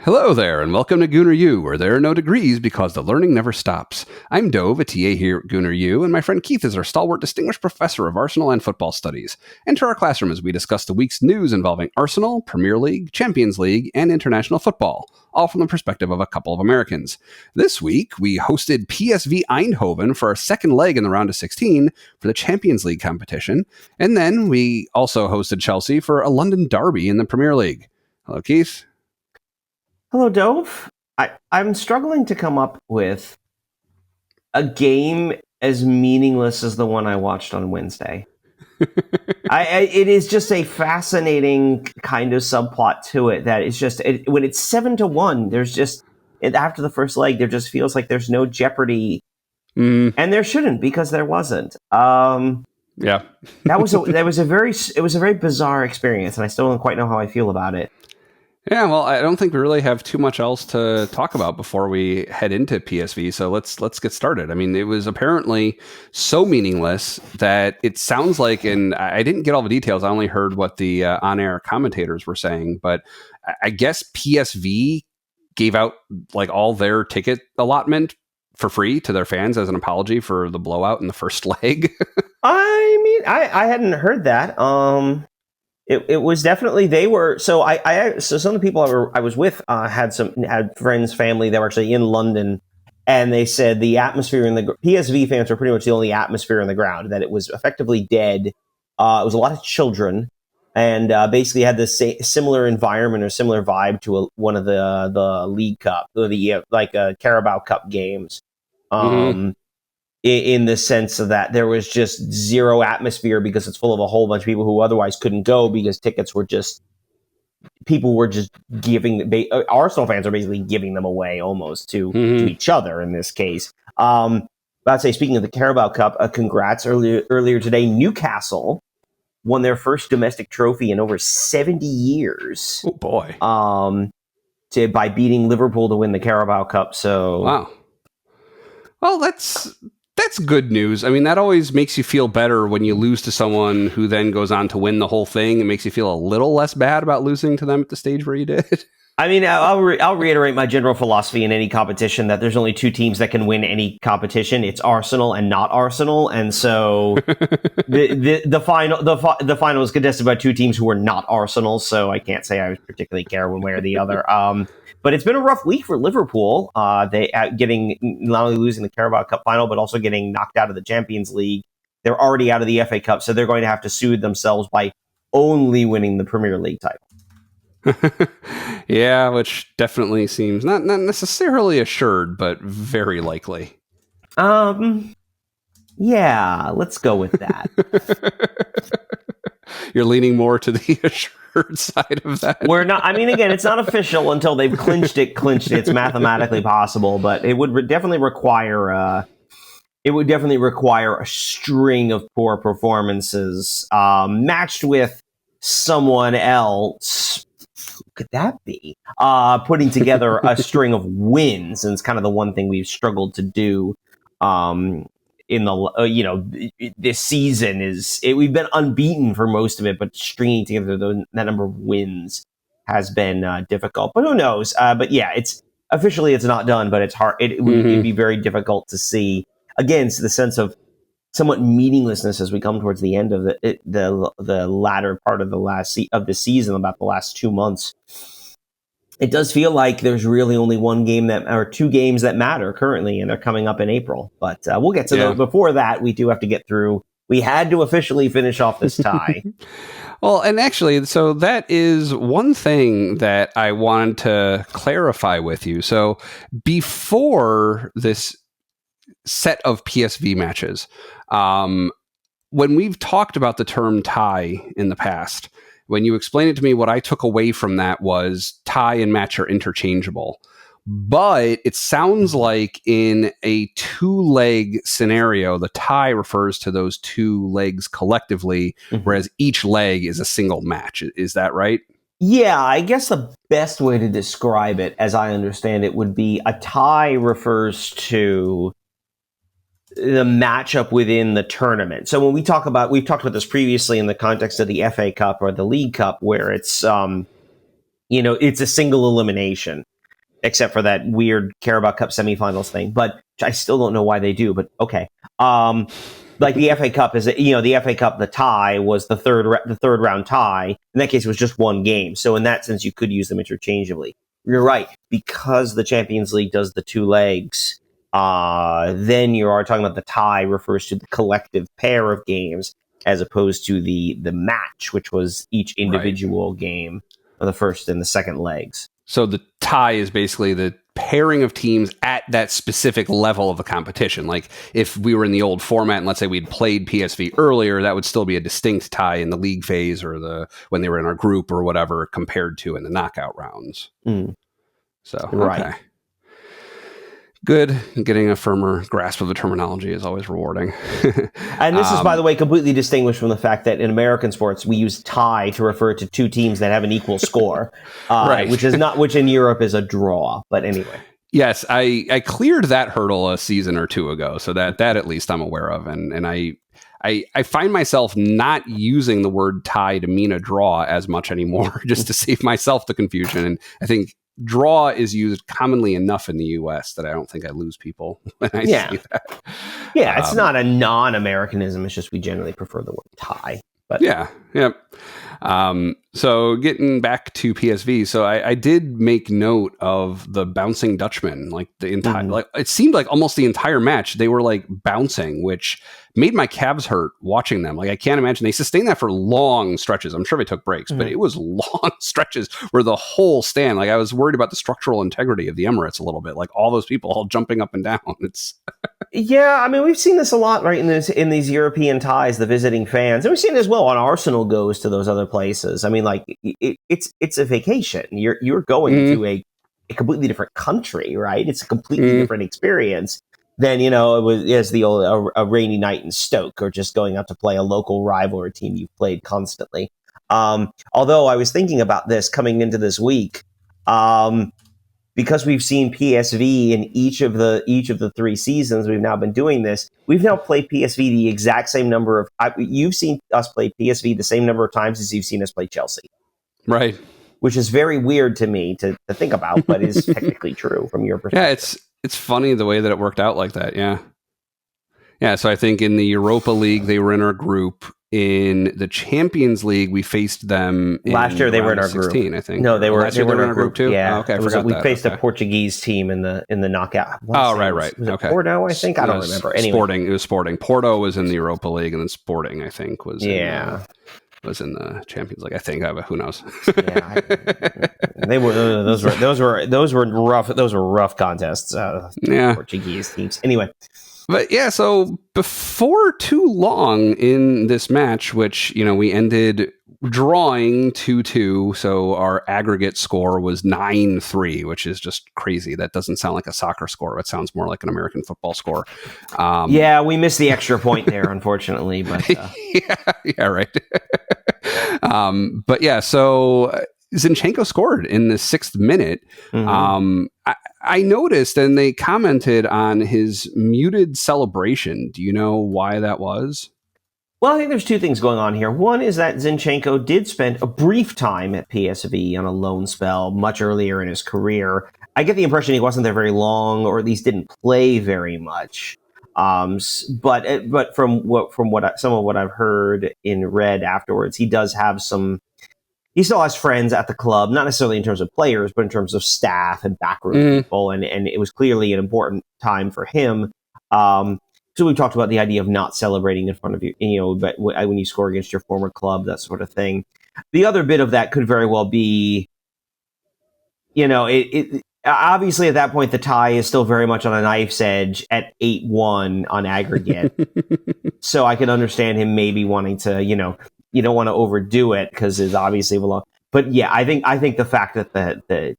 Hello there, and welcome to Gooner U, where there are no degrees because the learning never stops. I'm Dove, a TA here at Gooner U, and my friend Keith is our stalwart distinguished professor of Arsenal and football studies. Enter our classroom as we discuss the week's news involving Arsenal, Premier League, Champions League, and international football, all from the perspective of a couple of Americans. This week, we hosted PSV Eindhoven for our second leg in the round of 16 for the Champions League competition, and then we also hosted Chelsea for a London derby in the Premier League. Hello, Keith. Hello, Dove. I'm struggling to come up with a game as meaningless as the one I watched on Wednesday. It is just a fascinating kind of subplot to it that is just when it's 7-1. There's just after the first leg, there just feels like there's no jeopardy, and there shouldn't because there wasn't. Yeah, that was a very bizarre experience, and I still don't quite know how I feel about it. Yeah, well, I don't think we really have too much else to talk about before we head into PSV, so let's get started. I mean, it was apparently so meaningless that it sounds like, and I didn't get all the details, I only heard what the on-air commentators were saying, but I guess PSV gave out like all their ticket allotment for free to their fans as an apology for the blowout in the first leg. I mean, I hadn't heard that. It was definitely they were so so some of the people I was with had friends, family that were actually in London, and they said the atmosphere in the PSV fans were pretty much the only atmosphere in the ground, that it was effectively dead. It was a lot of children, and basically had this similar environment or similar vibe to one of the League Cup or the Carabao Cup games. In the sense of that there was just zero atmosphere because it's full of a whole bunch of people who otherwise couldn't go because tickets were just giving. Arsenal fans are basically giving them away almost to each other in this case. But I'd say, speaking of the Carabao Cup, congrats. Earlier today, Newcastle won their first domestic trophy in over 70 years. Oh boy! By beating Liverpool to win the Carabao Cup. So wow. Well, that's good news. I mean, that always makes you feel better when you lose to someone who then goes on to win the whole thing. It makes you feel a little less bad about losing to them at the stage where you did. I mean, I'll reiterate my general philosophy in any competition that there's only two teams that can win any competition. It's Arsenal and not Arsenal. And so the final was contested by two teams who were not Arsenal. So I can't say I particularly care one way or the other. But it's been a rough week for Liverpool. They getting not only losing the Carabao Cup final, but also getting knocked out of the Champions League. They're already out of the FA Cup, so they're going to have to soothe themselves by only winning the Premier League title. Yeah, which definitely seems not necessarily assured, but very likely. Yeah, let's go with that. You're leaning more to the assured side of that. We're not. I mean, again, it's not official until they've clinched it. It's mathematically possible, but it would definitely require a string of poor performances matched with someone else. Who could that be? Putting together a string of wins, and it's kind of the one thing we've struggled to do. In the this season we've been unbeaten for most of it, but stringing together that number of wins has been difficult. But who knows? But yeah, it's not done, but it's hard. It'd be very difficult to see. Again, it's the sense of somewhat meaninglessness as we come towards the end of the latter part of the season, about the last 2 months. It does feel like there's really only one game or two games that matter currently, and they're coming up in April. But we'll get to those. Before that, we do have to get through. We had to officially finish off this tie. Well, and actually, so that is one thing that I wanted to clarify with you. So before this set of PSV matches, when we've talked about the term tie in the past, when you explained it to me, what I took away from that was tie and match are interchangeable. But it sounds like in a two-leg scenario, the tie refers to those two legs collectively, whereas each leg is a single match. Is that right? Yeah, I guess the best way to describe it, as I understand it, would be a tie refers to the matchup within the tournament. So when we've talked about this previously in the context of the FA Cup or the League Cup, where it's, it's a single elimination. except for that weird Carabao Cup semifinals thing. But I still don't know why they do. But okay, like the FA Cup the FA Cup, the tie was the third round tie. In that case, it was just one game. So in that sense, you could use them interchangeably. You're right, because the Champions League does the two legs. Then you are talking about the tie refers to the collective pair of games as opposed to the match, which was each individual game of the first and the second legs. So the tie is basically the pairing of teams at that specific level of a competition. Like if we were in the old format and let's say we'd played PSV earlier, that would still be a distinct tie in the league phase or when they were in our group or whatever compared to in the knockout rounds. So, okay. Right. Good. Getting a firmer grasp of the terminology is always rewarding. And this is, by the way, completely distinguished from the fact that in American sports, we use tie to refer to two teams that have an equal score, right. which in Europe is a draw. But anyway. Yes, I cleared that hurdle a season or two ago, so that at least I'm aware of. And I find myself not using the word tie to mean a draw as much anymore, just to save myself the confusion. And I think draw is used commonly enough in the U.S. that I don't think I lose people when I see that. Yeah, it's not a non-Americanism. It's just we generally prefer the word tie. But yeah. So getting back to PSV, so I did make note of the Bouncing Dutchmen, like the entire, like it seemed like almost the entire match they were like bouncing, which made my calves hurt watching them. Like I can't imagine they sustained that for long stretches. I'm sure they took breaks, but it was long stretches where the whole stand, like I was worried about the structural integrity of the Emirates a little bit, like all those people all jumping up and down. It's yeah, I mean we've seen this a lot, right? In these European ties, the visiting fans, and we've seen it as well when Arsenal goes to those other places. I mean, like it's a vacation. You're going to a completely different country, right? It's a completely different experience than it was the old a rainy night in Stoke or just going out to play a local rival or team you've played constantly. Although I was thinking about this coming into this week, because we've seen PSV in each of the 3 seasons we've now been doing this. We've now played PSV the exact same number of. You've seen us play PSV the same number of times as you've seen us play Chelsea, right? Which is very weird to me to think about, but is technically true from your perspective. Yeah, it's funny the way that it worked out like that. Yeah. So I think in the Europa League they were in our group. In the Champions League, we faced them last year. They were in our 16, group. I think. No, they were in our group too. Yeah, oh, okay. I forgot we that. faced a Portuguese team in the knockout. Right. Was it okay. Porto, I think. I don't remember. Anyway. Sporting. It was Sporting. Porto was in the Europa League, and then Sporting, I think, was was in the Champions League. I think. Who knows? Yeah, they were. Those were rough. Those were rough contests. Portuguese teams. Anyway. But yeah, so before too long in this match, which, we ended drawing 2-2. So our aggregate score was 9-3, which is just crazy. That doesn't sound like a soccer score. It sounds more like an American football score. Yeah, we missed the extra point there, unfortunately. But yeah, right. But yeah, so Zinchenko scored in the 6th minute. I noticed, and they commented on his muted celebration. Do you know why that was? Well, I think there's 2 things going on here. One is that Zinchenko did spend a brief time at PSV on a loan spell much earlier in his career. I get the impression he wasn't there very long, or at least didn't play very much. But from some of what I've heard and read afterwards, he does have some. He still has friends at the club, not necessarily in terms of players, but in terms of staff and backroom people. And it was clearly an important time for him. So we talked about the idea of not celebrating in front of but when you score against your former club, that sort of thing. The other bit of that could very well be, it obviously at that point, the tie is still very much on a knife's edge at 8-1 on aggregate. So I can understand him maybe wanting to, you don't want to overdo it because it's obviously long. But yeah, I think the fact that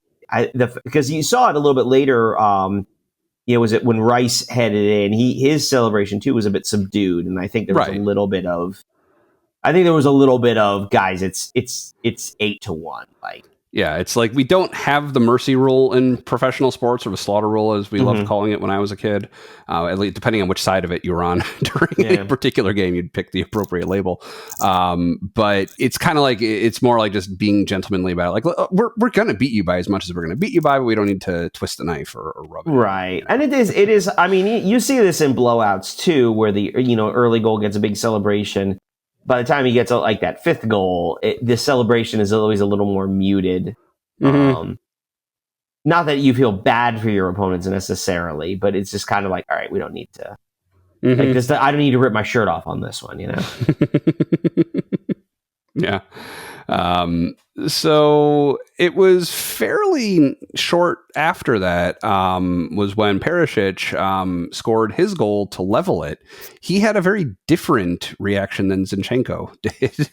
because you saw it a little bit later, was it when Rice headed in? His celebration too was a bit subdued, and I think there was a little bit of, guys, it's 8-1. Like Yeah, it's like we don't have the mercy rule in professional sports, or the slaughter rule, as we loved calling it when I was a kid. At least depending on which side of it you were on during a particular game, you'd pick the appropriate label. But it's kind of like, it's more like just being gentlemanly about it. Like, we're going to beat you by as much as we're going to beat you by, but we don't need to twist the knife or rub it. Right. And it is, I mean, you see this in blowouts too, where the, early goal gets a big celebration. By the time he gets like that fifth goal, the celebration is always a little more muted. Not that you feel bad for your opponents necessarily, but it's just kind of like, all right, we don't need to. Like this, I don't need to rip my shirt off on this one, Yeah. So it was fairly short after that, was when Perešić scored his goal to level it. He had a very different reaction than Zinchenko did.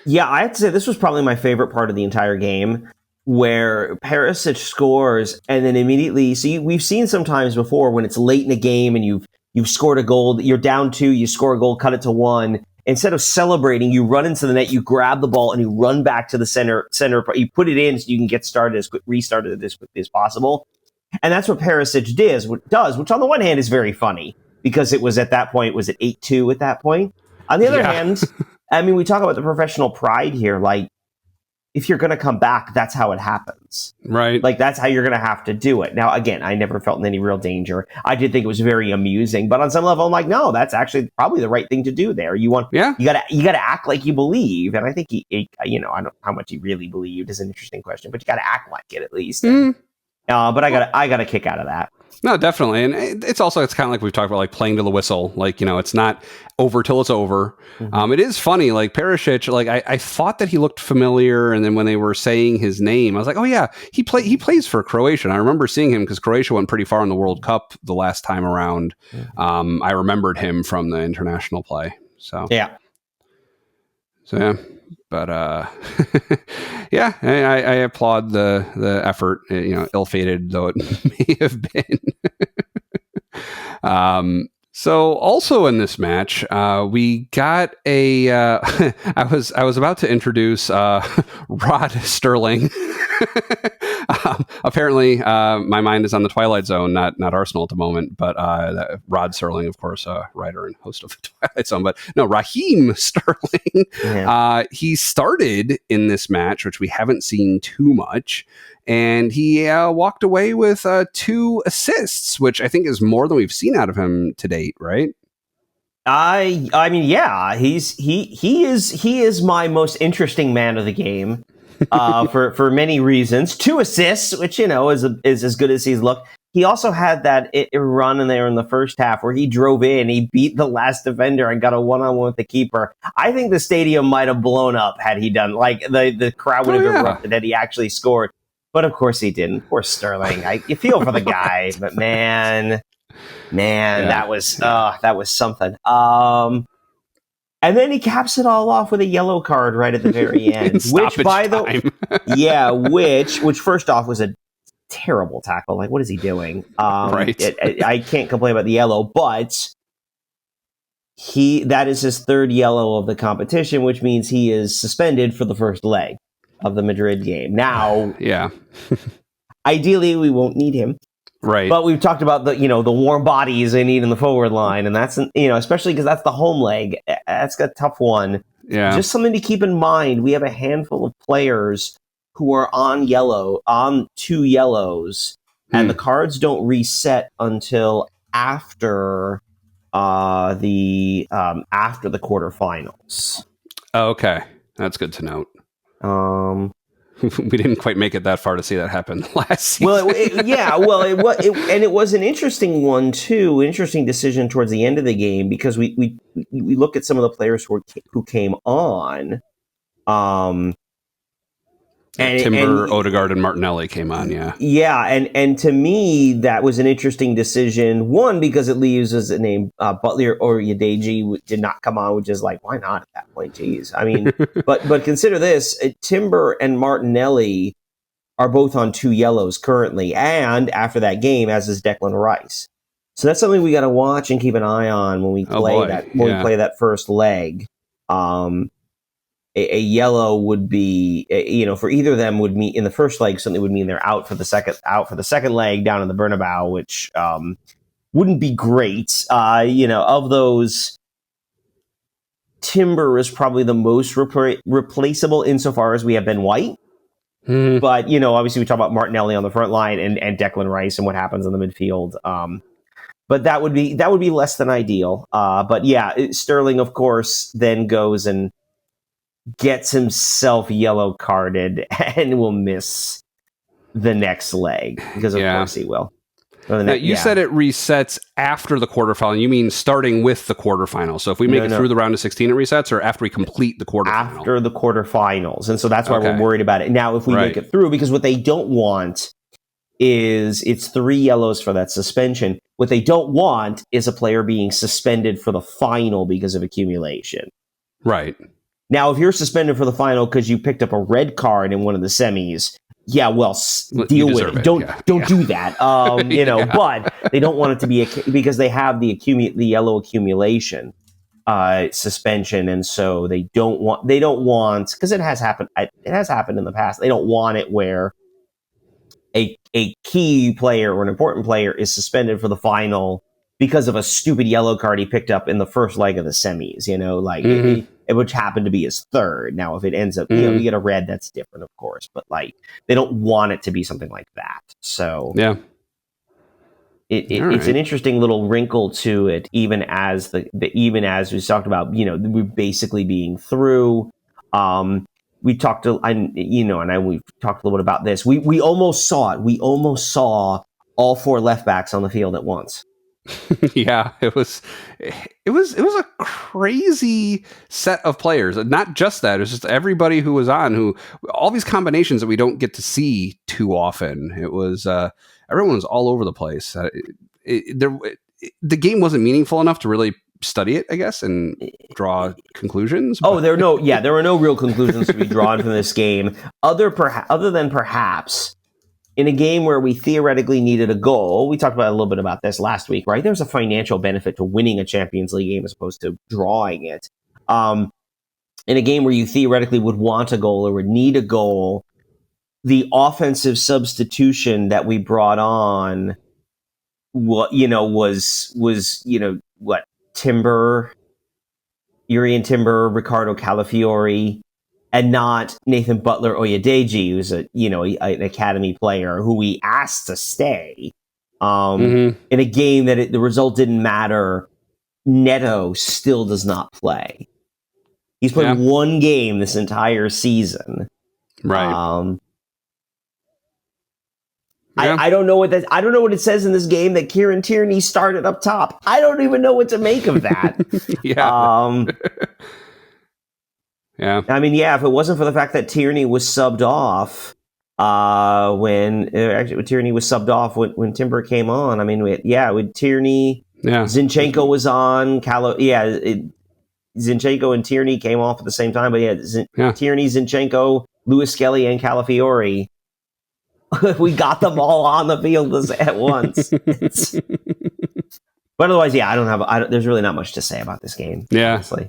Yeah, I have to say this was probably my favorite part of the entire game, where Perešić scores and then immediately, we've seen sometimes before when it's late in a game and you've scored a goal, you're down 2, you score a goal, cut it to 1. Instead of celebrating, you run into the net, you grab the ball, and you run back to the center. You put it in so you can get restarted as quickly as possible. And that's what Perešić does, which on the one hand is very funny, because it was at that point, was it 8-2 at that point? On the other hand, I mean, we talk about the professional pride here, like, if you're going to come back, that's how it happens. Right. Like, that's how you're going to have to do it. Now, again, I never felt in any real danger. I did think it was very amusing, but on some level, I'm like, no, that's actually probably the right thing to do there. You gotta act like you believe. And I think I don't know how much he really believed is an interesting question, but you gotta act like it at least. But I got a kick out of that. No, definitely. And it's kind of like we've talked about, like playing to the whistle. Like, it's not over till it's over. It is funny. Like Perešić, like I thought that he looked familiar. And then when they were saying his name, I was like, oh yeah, he plays for Croatia. And I remember seeing him because Croatia went pretty far in the World Cup the last time around. I remembered him from the international play. So yeah. But yeah, I applaud the effort, ill-fated though it may have been. So also in this match, we got a. I was about to introduce Rod Sterling. Apparently, my mind is on the Twilight Zone, not Arsenal at the moment. But Rod Sterling, of course, writer and host of the Twilight Zone. But no, Raheem Sterling. Yeah. He started in this match, which we haven't seen too much. And he walked away with 2 assists, which I think is more than we've seen out of him to date, right? I mean, yeah, he is my most interesting man of the game, for many reasons. 2 assists, which is as good as he's looked. He also had that run in there in the first half where he drove in, he beat the last defender and got a one-on-one with the keeper. I think the stadium might have blown up had he done, like the crowd would have erupted had he actually scored. But of course he didn't. Poor Sterling. You feel for the guy, but man, that was something. And then he caps it all off with a yellow card right at the very end, which first off was a terrible tackle. Like, what is he doing? Right. I can't complain about the yellow, but that is his 3rd yellow of the competition, which means he is suspended for the first leg of the Madrid game. Now, ideally we won't need him, right? But we've talked about the warm bodies they need in the forward line, and that's especially because that's the home leg. That's a tough one. Yeah, just something to keep in mind. We have a handful of players who are on 2 yellows, and the cards don't reset until after the quarterfinals. Oh, okay, that's good to note. We didn't quite make it that far to see that happen last season. Well, it was an interesting one too. Interesting decision towards the end of the game, because we look at some of the players who came on. Timber, Odegaard, and Martinelli came on, and to me that was an interesting decision. One, because it leaves as a name Butler or Yadeji did not come on, which is like, why not at that point? Jeez, I mean, but consider this: Timber and Martinelli are both on 2 yellows currently, and after that game, as is Declan Rice. So that's something we got to watch and keep an eye on when we play we play that first leg. a yellow would be, for either of them would mean in the first leg, something would mean they're out for the second leg down in the Bernabeu, which wouldn't be great. Of those, Timber is probably the most replaceable insofar as we have Ben White. But, obviously we talk about Martinelli on the front line and Declan Rice and what happens in the midfield. But that would be less than ideal. But yeah, Sterling, of course, then goes and gets himself yellow carded and will miss the next leg because of course he will. Now, you said it resets after the quarterfinal. You mean starting with the quarterfinal? So if we make it through the round of 16, it resets, or after we complete the quarterfinal? After the quarterfinals. And so that's why we're worried about it. Now, if we make it through, because what they don't want is it's 3 yellows for that suspension. What they don't want is a player being suspended for the final because of accumulation. Right. Now, if you're suspended for the final because you picked up a red card in one of the semis, deal with it. Don't do that. But they don't want it to be because they have the yellow accumulation suspension, and so they don't want because it has happened in the past. They don't want it where a key player or an important player is suspended for the final because of a stupid yellow card he picked up in the first leg of the semis, which happened to be his third. Now, if it ends up, you get a red, that's different, of course. But they don't want it to be something like that. So it's an interesting little wrinkle to it, even as we talked about, we're basically being through. We talked to, we've talked a little bit about this. We almost saw it. We almost saw all 4 left backs on the field at once. Yeah, it was a crazy set of players. Not just that, it was just everybody who was on, all these combinations that we don't get to see too often. It was everyone was all over the place. The game wasn't meaningful enough to really study it, I guess, and draw conclusions. There were no real conclusions to be drawn from this game, other than perhaps in a game where we theoretically needed a goal. We talked about a little bit about this last week, right? There's a financial benefit to winning a Champions League game as opposed to drawing it. In a game where you theoretically would want a goal or would need a goal, the offensive substitution that we brought on, Timber, Urian Timber, Ricardo Calafiori, and not Nathan Butler Oyedeji, who's an academy player who we asked to stay. In a game that the result didn't matter, Neto still does not play. He's played one game this entire season. Right. I don't know what I don't know what it says in this game that Kieran Tierney started up top. I don't even know what to make of that. I mean, if it wasn't for the fact that Tierney was subbed off when Tierney was subbed off when Timber came on. I mean, with Tierney, Zinchenko was on. Zinchenko and Tierney came off at the same time, but Tierney, Zinchenko, Lewis Skelly, and Calafiori. We got them all on the field at once. But otherwise, there's really not much to say about this game. Yeah. Honestly.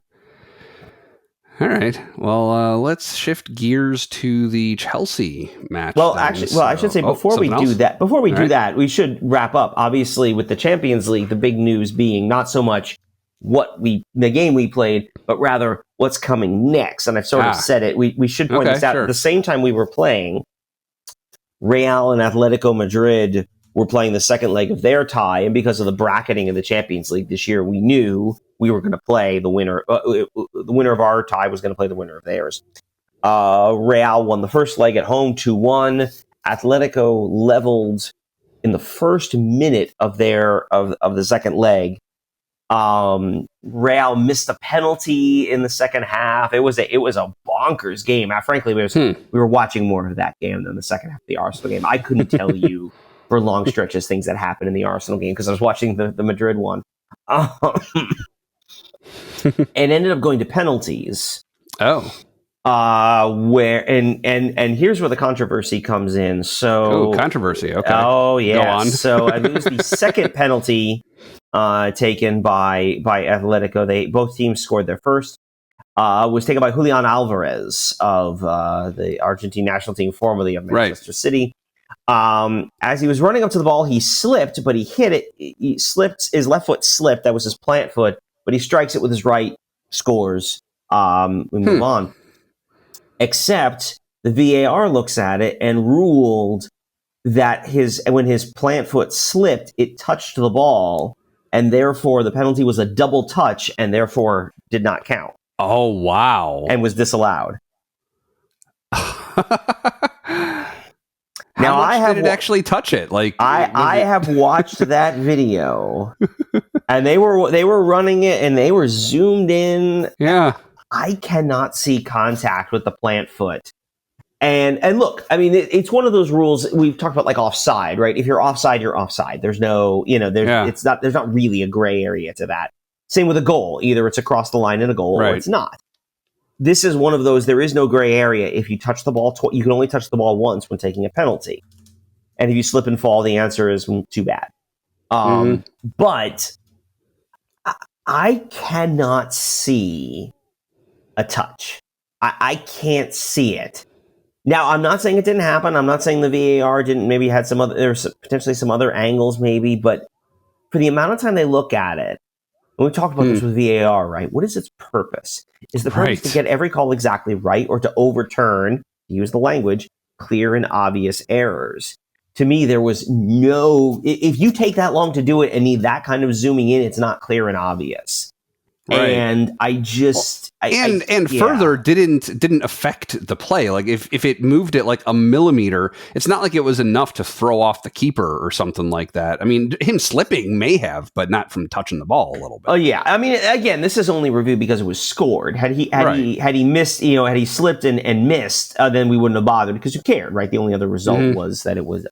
All right. Well, let's shift gears to the Chelsea match. I should say before we do that, we should wrap up. Obviously, with the Champions League, the big news being not so much the game we played, but rather what's coming next. And I've sort of said it. We should point this out. At the same time we were playing, Real and Atletico Madrid were playing the second leg of their tie, and because of the bracketing of the Champions League this year, we knew we were going to play the winner. The winner of our tie was going to play the winner of theirs. Real won the first leg at home 2-1. Atletico leveled in the first minute of the second leg. Real missed a penalty in the second half. It was a bonkers game. Frankly, we were watching more of that game than the second half of the Arsenal game. I couldn't tell you for long stretches things that happened in the Arsenal game because I was watching the Madrid one. It ended up going to penalties. Where and here's where the controversy comes in. So controversy. Okay. Oh yeah. Go on. So it was the second penalty taken by Atletico. Both teams scored their first. was taken by Julian Alvarez of the Argentine national team, formerly of Manchester City. As he was running up to the ball, he slipped, but he hit it. He slipped. His left foot slipped. That was his plant foot, but he strikes it with his right, scores. We move on. Except the VAR looks at it and ruled that when his plant foot slipped, it touched the ball, and therefore the penalty was a double touch, and therefore did not count. Oh, wow. And was disallowed. How much did it actually touch it? Like I have watched that video, and they were running it, and they were zoomed in. Yeah, I cannot see contact with the plant foot. And look, I mean, it's one of those rules we've talked about, like offside, right? If you're offside, you're offside. There's no, there's not really a gray area to that. Same with a goal. Either it's across the line in a goal, or it's not. This is one of those, there is no gray area. If you touch the ball, you can only touch the ball once when taking a penalty. And if you slip and fall, the answer is too bad. But I cannot see a touch. I can't see it. Now, I'm not saying it didn't happen. I'm not saying the VAR didn't, maybe had there's potentially some other angles maybe, but for the amount of time they look at it, and we talked about this with VAR, right? What is its purpose? Is the purpose to get every call exactly right, or to overturn, to use the language, clear and obvious errors? To me, there was no, if you take that long to do it and need that kind of zooming in, it's not clear and obvious. Right. And I just further didn't affect the play. Like if it moved it like a millimeter, it's not like it was enough to throw off the keeper or something like that. I mean, him slipping may have, but not from touching the ball a little bit. Oh yeah, I mean, again, this is only reviewed because it was scored. Had he missed, had he slipped and missed, then we wouldn't have bothered because who cared, right? The only other result was that it was.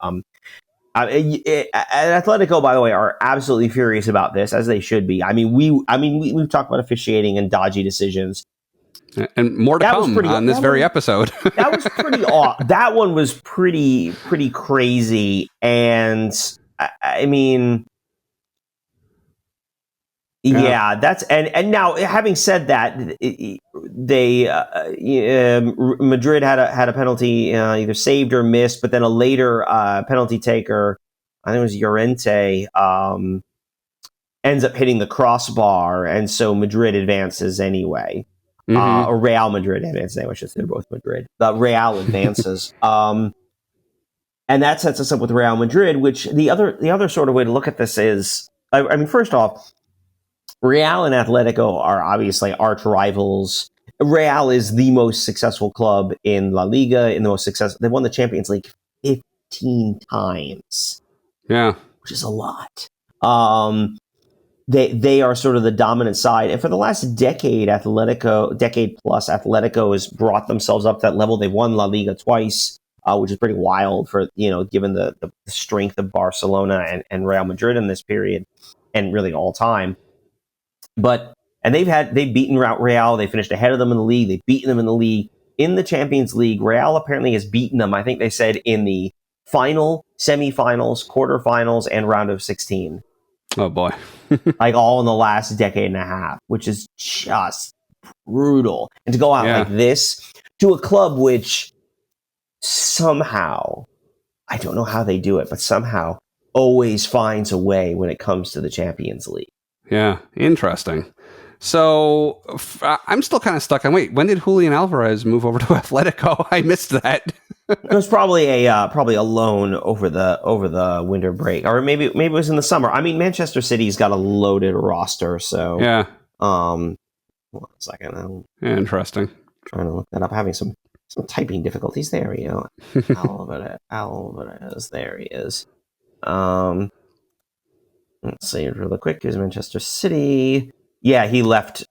Atletico, by the way, are absolutely furious about this, as they should be. I mean, we've talked about officiating and dodgy decisions, and more to come on this very episode. That was pretty off. That one was pretty crazy, and I mean, yeah, that's and now having said that, Madrid had a penalty either saved or missed, but then a later penalty taker, I think it was Llorente, ends up hitting the crossbar, and so Madrid advances anyway, or Real Madrid advances anyway. I should say they're both Madrid. Real advances, and that sets us up with Real Madrid. Which the other sort of way to look at this is, I mean, first off, Real and Atletico are obviously arch rivals. Real is the most successful club in La Liga, they won the Champions League 15 times. Yeah. Which is a lot. They are sort of the dominant side. And for the last decade plus, Atletico has brought themselves up to that level. They won La Liga twice, which is pretty wild for, given the strength of Barcelona and Real Madrid in this period, and really all time. And they've beaten Real. They finished ahead of them in the league. They've beaten them in the league. In the Champions League, Real apparently has beaten them, I think they said, in the final, semifinals, quarterfinals, and round of 16. Oh, boy. Like all in the last decade and a half, which is just brutal. And to go out like this to a club which somehow, I don't know how they do it, but somehow always finds a way when it comes to the Champions League. Yeah, interesting. So I'm still kind of stuck on, when did Julian Alvarez move over to Atletico? I missed that. It was probably a loan over the winter break, or maybe it was in the summer. I mean, Manchester City's got a loaded roster, so yeah. 1 second. Interesting. Trying to look that up. Having some typing difficulties. There we go. Alvarez. There he is. Let's see really quick. Is Manchester City? Yeah, he left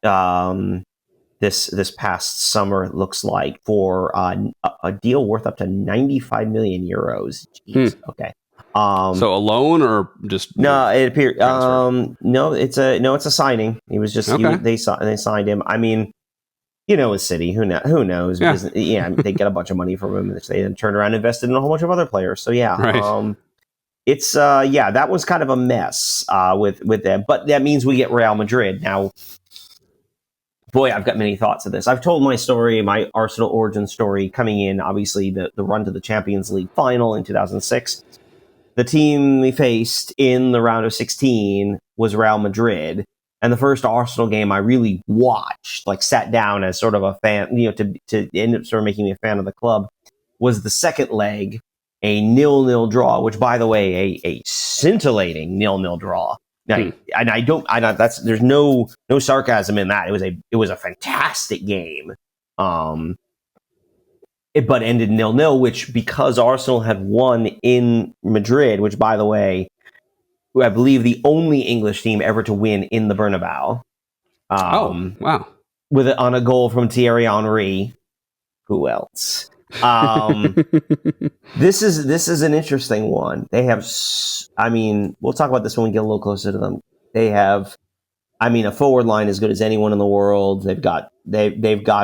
this past summer. It looks like for a deal worth up to 95 million euros. Jeez. Okay. So a loan or just no? It appeared. No, it's a signing. He was just they signed him. I mean, with City, who knows? Yeah. They get a bunch of money from him, which they then turn around and invested in a whole bunch of other players. So yeah. Right. It's that was kind of a mess with them, but that means we get Real Madrid now. boy, I've got many thoughts of this. I've told my story, my Arsenal origin story, coming in, obviously, the run to the Champions League final in 2006. The team we faced in the round of 16 was Real Madrid. And the first Arsenal game I really watched, like sat down as sort of a fan, to end up sort of making me a fan of the club, was the second leg, a 0-0 draw, which, by the way, a scintillating 0-0 draw. And there's no sarcasm in that. It was a fantastic game. But ended 0-0, which, because Arsenal had won in Madrid, which, by the way, I believe the only English team ever to win in the Bernabeu. Wow. On a goal from Thierry Henry. Who else? This is an interesting one. They have, we'll talk about this when we get a little closer to them. They have, a forward line as good as anyone in the world. They've got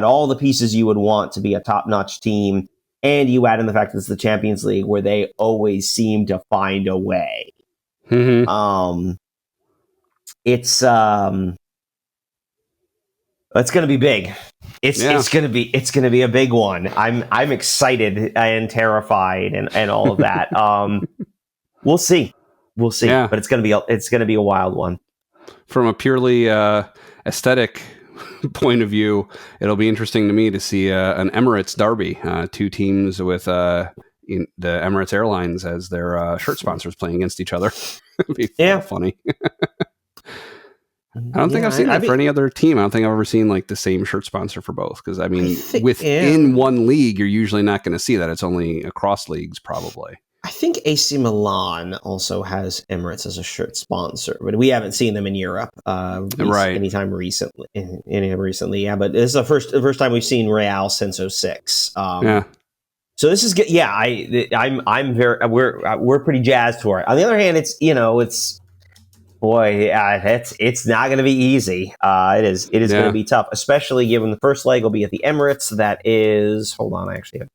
all the pieces you would want to be a top-notch team. And you add in the fact that it's the Champions League, where they always seem to find a way. Mm-hmm. It's going to be big. It's going to be a big one. I'm excited and terrified and all of that. We'll see. Yeah. But it's going to be a wild one. From a purely aesthetic point of view, it'll be interesting to me to see an Emirates Derby, two teams with the Emirates Airlines as their shirt sponsors playing against each other. It'd be funny. I don't think I've seen that for any other team. I don't think I've ever seen like the same shirt sponsor for both. Because within one league, you're usually not going to see that. It's only across leagues, probably. I think AC Milan also has Emirates as a shirt sponsor, but we haven't seen them in Europe anytime recently. Yeah, but this is the first time we've seen Real since 2006. So this is good. Yeah, we're pretty jazzed for it. On the other hand, it's not going to be easy. It is going to be tough, especially given the first leg will be at the Emirates. That is, hold on, I actually have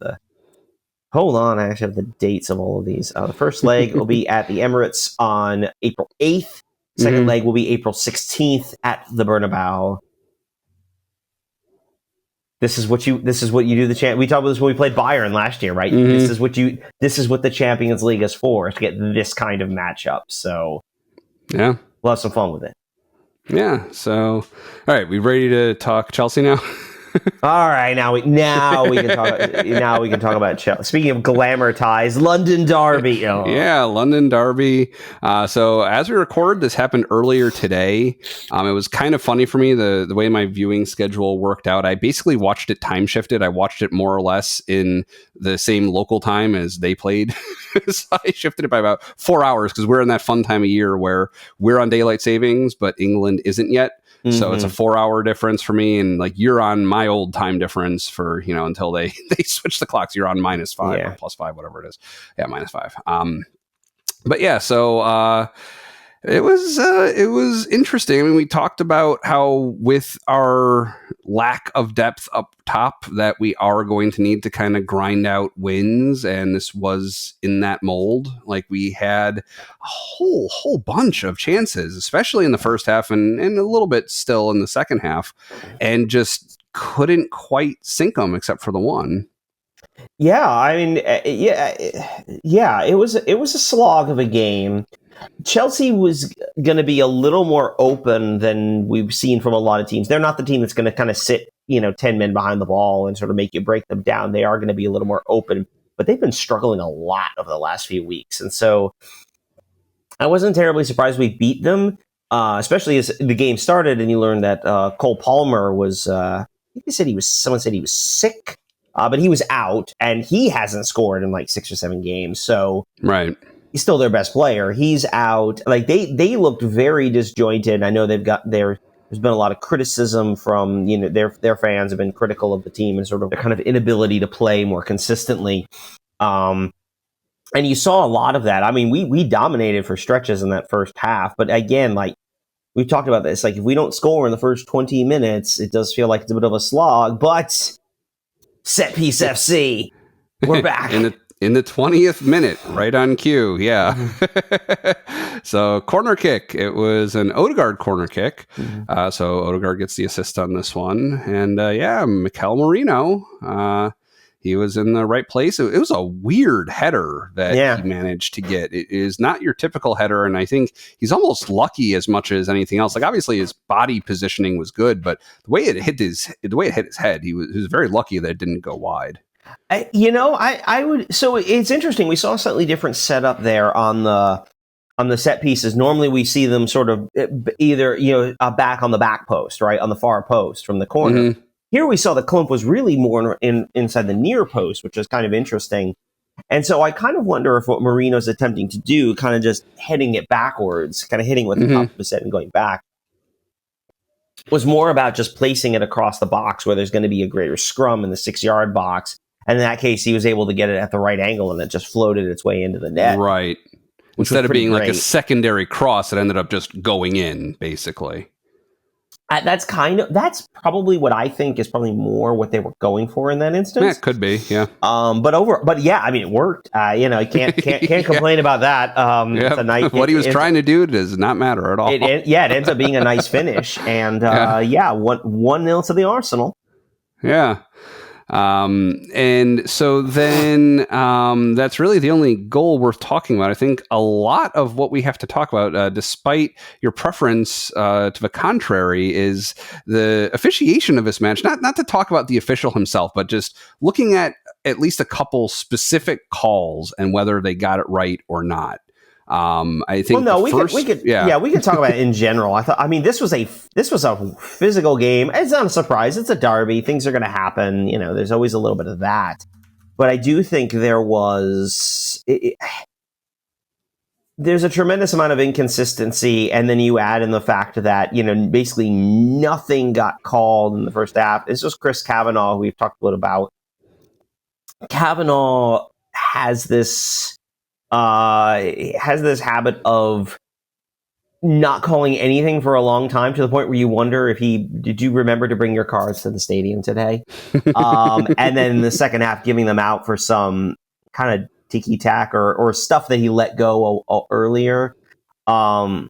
the dates of all of these. The first leg will be at the Emirates on April 8th. Second leg will be April 16th at the Bernabeu. This is what you do. We talked about this when we played Bayern last year, right? Mm-hmm. This is what the Champions League is for, to get this kind of matchup. So yeah, we'll have some fun with it. Yeah. So, all right, we ready to talk Chelsea now? All right, now we can talk about Chelsea. Speaking of glamour ties, London Derby. Oh. Yeah, London Derby. So as we record, this happened earlier today. It was kind of funny for me the way my viewing schedule worked out. I basically watched it time shifted. I watched it more or less in the same local time as they played. So I shifted it by about 4 hours because we're in that fun time of year where we're on daylight savings, but England isn't yet. Mm-hmm. So it's a 4 hour difference for me. And like you're on my old time difference for, until they switch the clocks, you're on -5 or +5, whatever it is. Yeah, -5. But yeah, so it was interesting. I mean, we talked about how with our lack of depth up top that we are going to need to kind of grind out wins. And this was in that mold. Like we had a whole bunch of chances, especially in the first half and a little bit still in the second half, and just couldn't quite sink them except for the one. Yeah. I mean, it was a slog of a game. Chelsea was going to be a little more open than we've seen from a lot of teams. They're not the team that's going to kind of sit, 10 men behind the ball and sort of make you break them down. They are going to be a little more open, but they've been struggling a lot over the last few weeks. And so I wasn't terribly surprised we beat them, especially as the game started and you learned that Cole Palmer was, I think someone said he was sick, but he was out and he hasn't scored in like 6 or 7 games. So right. He's still their best player. He's out. Like they looked very disjointed. I know there's been a lot of criticism from, their fans have been critical of the team and sort of their kind of inability to play more consistently. And you saw a lot of that. I mean, we dominated for stretches in that first half, but again, like we've talked about this, like if we don't score in the first 20 minutes, it does feel like it's a bit of a slog, but Set Piece FC, we're back. In the 20th minute, right on cue. Yeah. So corner kick. It was an Odegaard corner kick. So Odegaard gets the assist on this one. And Mikel Merino, he was in the right place. It was a weird header that he managed to get. It is not your typical header. And I think he's almost lucky as much as anything else. Like, obviously his body positioning was good, but the way it hit his head, he was very lucky that it didn't go wide. I would. So it's interesting. We saw a slightly different setup there on the set pieces. Normally we see them sort of either back on the back post, right, on the far post from the corner. Mm-hmm. Here we saw the clump was really more inside the near post, which is kind of interesting. And so I kind of wonder if what Merino's attempting to do, kind of just heading it backwards, kind of hitting with the top of the set and going back, was more about just placing it across the box where there's going to be a greater scrum in the 6-yard box. And in that case, he was able to get it at the right angle, and it just floated its way into the net. Right. Instead of being like a secondary cross, it ended up just going in, basically. That's probably what I think is probably more what they were going for in that instance. Yeah, it could be, yeah. But yeah, I mean, it worked. You can't complain about that. It's a nice, what he was trying to do does not matter at all. It ends up being a nice finish, and 1-0 to the Arsenal. Yeah. And so then that's really the only goal worth talking about. I think a lot of what we have to talk about, despite your preference to the contrary, is the officiation of this match. Not to talk about the official himself, but just looking at least a couple specific calls and whether they got it right or not. I think. Well, no, we could talk about it in general. This was a physical game. It's not a surprise. It's a derby. Things are going to happen. There's always a little bit of that. But I do think there's a tremendous amount of inconsistency, and then you add in the fact that basically nothing got called in the first half. This was Chris Kavanagh, who we've talked a little about. Kavanagh has this habit of not calling anything for a long time, to the point where you wonder did you remember to bring your cards to the stadium today? And then in the second half, giving them out for some kind of ticky-tack or stuff that he let go earlier. There are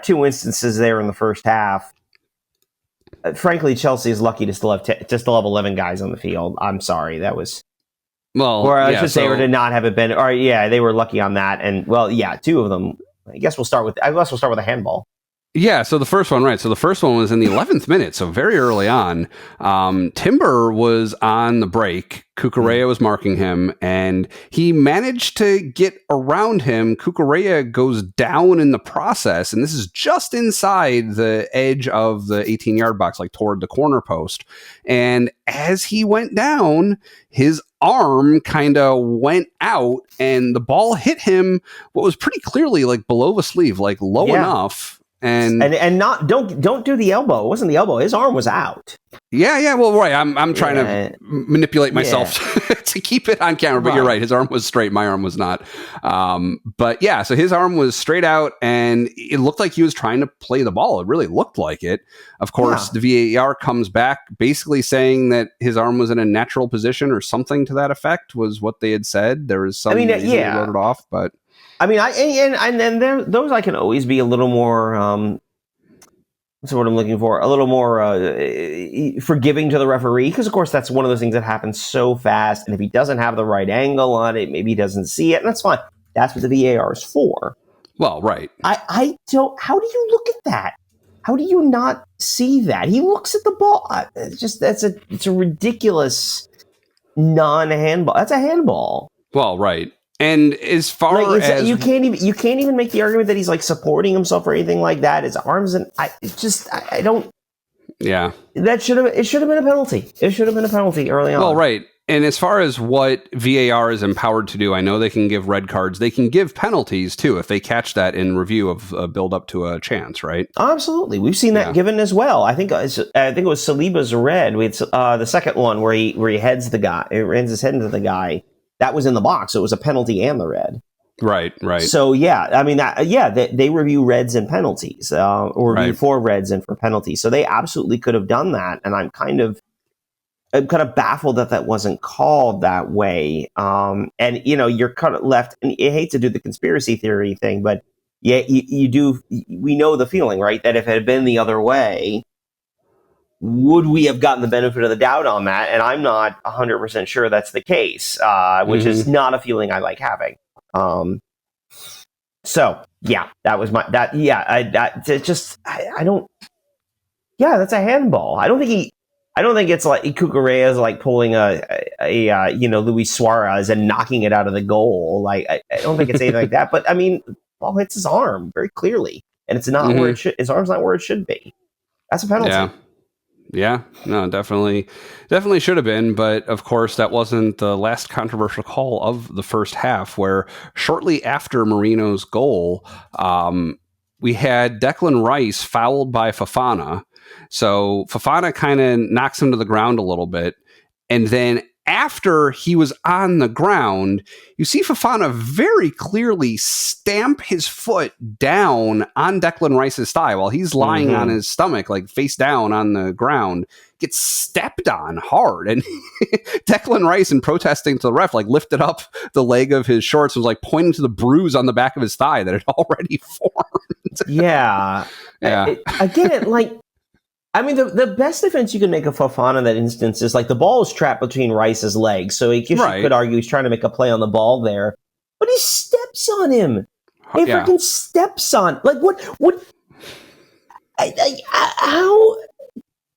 two instances there in the first half. Frankly, Chelsea is lucky to still have 11 guys on the field. I'm sorry, that was... Well, or I should say, or to not have it been, or they were lucky on that. And two of them. I guess we'll start with a handball. Yeah, so the first one, right. So the first one was in the 11th minute, so very early on. Timber was on the break. Cucurella was marking him, and he managed to get around him. Cucurella goes down in the process, and this is just inside the edge of the 18-yard box, like toward the corner post. And as he went down, his arm kind of went out, and the ball hit him what was pretty clearly like below the sleeve, like low enough. And not don't do the elbow. It wasn't the elbow. His arm was out. Yeah. Well, right. I'm trying to manipulate myself to keep it on camera. But you're right. His arm was straight. My arm was not. But yeah. So his arm was straight out, and it looked like he was trying to play the ball. It really looked like it. Of course, the VAR comes back, basically saying that his arm was in a natural position or something to that effect. Was what they had said. There was some reason they wrote it off, but. I mean, those I can always be a little more, that's what I'm looking for, a little more forgiving to the referee, because, of course, that's one of those things that happens so fast, and if he doesn't have the right angle on it, maybe he doesn't see it, and that's fine. That's what the VAR is for. Well, right. I don't, how do you look at that? How do you not see that? He looks at the ball. It's a ridiculous non-handball. That's a handball. Well, right. And as far as you can't even make the argument that he's like supporting himself or anything like that. His arms and I don't. Yeah, it should have been a penalty. It should have been a penalty early on. Well, right. And as far as what VAR is empowered to do, I know they can give red cards. They can give penalties too if they catch that in review of a build up to a chance, right? Absolutely, we've seen that given as well. I think it was Saliba's red. We had the second one where he heads the guy, he runs his head into the guy. That was in the box, so it was a penalty and the red. Right. So, I mean, they review reds and penalties, or review for reds and for penalties. So they absolutely could have done that. And I'm kind of, I'm kind of baffled that wasn't called that way. And you're kind of left, and I hate to do the conspiracy theory thing, but yeah, you do. We know the feeling, right? That if it had been the other way, would we have gotten the benefit of the doubt on that? And I'm not 100% sure that's the case, which is not a feeling I like having. So yeah, that was I don't. Yeah, that's a handball. I don't think it's like Cucurella is like pulling a Luis Suarez and knocking it out of the goal. Like I don't think it's anything like that. But I mean, the ball hits his arm very clearly, and it's not where it should. His arm's not where it should be. That's a penalty. Yeah, no, definitely should have been. But of course, that wasn't the last controversial call of the first half, where shortly after Merino's goal, we had Declan Rice fouled by Fofana. So Fofana kind of knocks him to the ground a little bit. And then after he was on the ground, you see Fofana very clearly stamp his foot down on Declan Rice's thigh while he's lying on his stomach, like face down on the ground, gets stepped on hard. And Declan Rice, in protesting to the ref, like lifted up the leg of his shorts and was like pointing to the bruise on the back of his thigh that had already formed. Yeah. Again, like, I mean, the best defense you can make of Fofana in that instance is like the ball is trapped between Rice's legs. So you could argue he's trying to make a play on the ball there, but he steps on him. He freaking steps on. Like what? How?